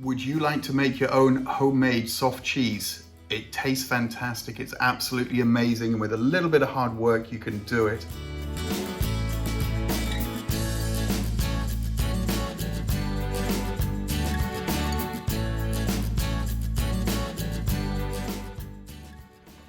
Would you like to make your own homemade soft cheese? It tastes fantastic, it's absolutely amazing, and with a little bit of hard work you can do it.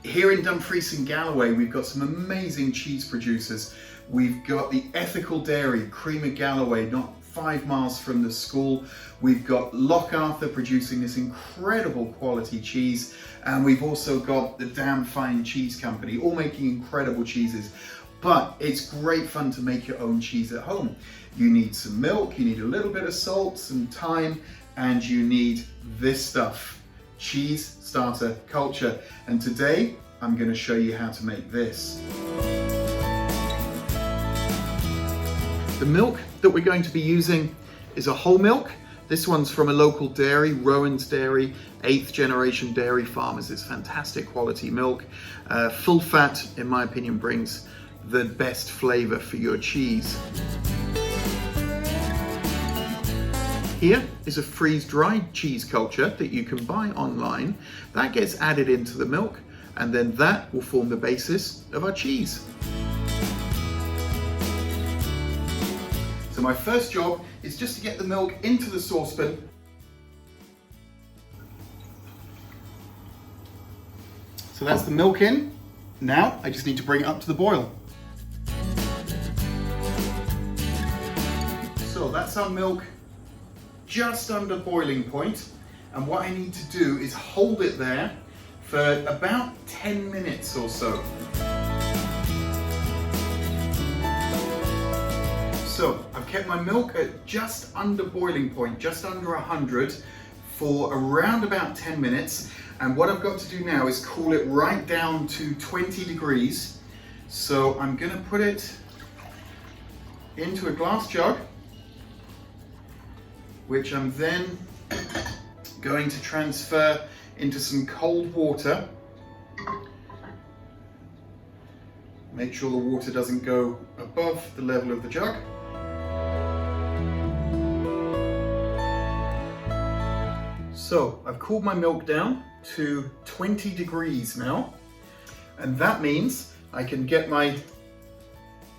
Here in Dumfries and Galloway, we've got some amazing cheese producers. We've got the Ethical Dairy, Cream of Galloway, not 5 miles from the school. We've got Loch Arthur producing this incredible quality cheese. And we've also got the Damn Fine Cheese Company, all making incredible cheeses. But it's great fun to make your own cheese at home. You need some milk, you need a little bit of salt, some thyme, and you need this stuff, cheese starter culture. And today, I'm going to show you how to make this. The milk that we're going to be using is a whole milk. This one's from a local dairy, Rowan's Dairy, 8th generation dairy farmers. It's fantastic quality milk. Full fat, in my opinion, brings the best flavor for your cheese. Here is a freeze-dried cheese culture that you can buy online. That gets added into the milk, and then that will form the basis of our cheese. So my first job is just to get the milk into the saucepan. So that's the milk in. Now I just need to bring it up to the boil. So that's our milk just under boiling point. And what I need to do is hold it there for about 10 minutes or so. So I've kept my milk at just under boiling point, just under 100 for around about 10 minutes. And what I've got to do now is cool it right down to 20 degrees. So I'm going to put it into a glass jug, which I'm then going to transfer into some cold water. Make sure the water doesn't go above the level of the jug. So I've cooled my milk down to 20 degrees now, and that means I can get my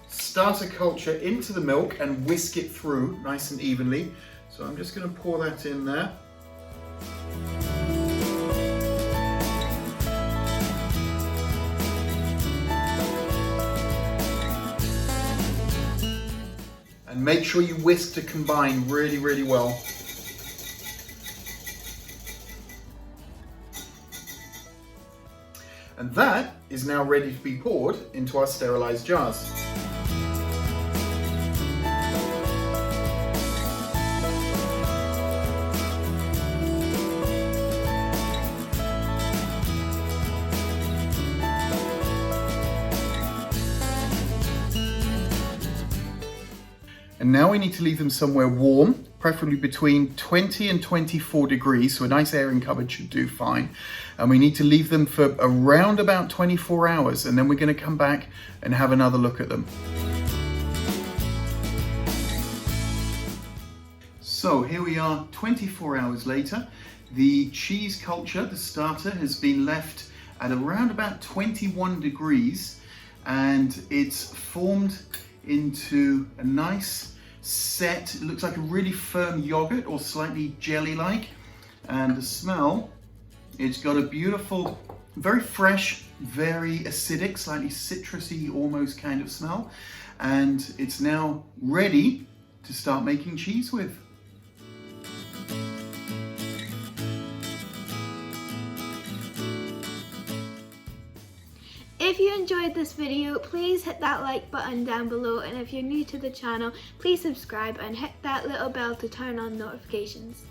starter culture into the milk and whisk it through nice and evenly. So I'm just going to pour that in there. And make sure you whisk to combine really, really well. And that is now ready to be poured into our sterilized jars. And now we need to leave them somewhere warm, preferably between 20 and 24 degrees, so a nice airing cupboard should do fine. And we need to leave them for around about 24 hours, and then we're going to come back and have another look at them. So here we are 24 hours later. The cheese culture, the starter, has been left at around about 21 degrees, and it's formed into a nice set. It looks like a really firm yogurt or slightly jelly-like, and the smell, it's got a beautiful, very fresh, very acidic, slightly citrusy almost kind of smell, and it's now ready to start making cheese with. If you enjoyed this video, please hit that like button down below, and if you're new to the channel, please subscribe and hit that little bell to turn on notifications.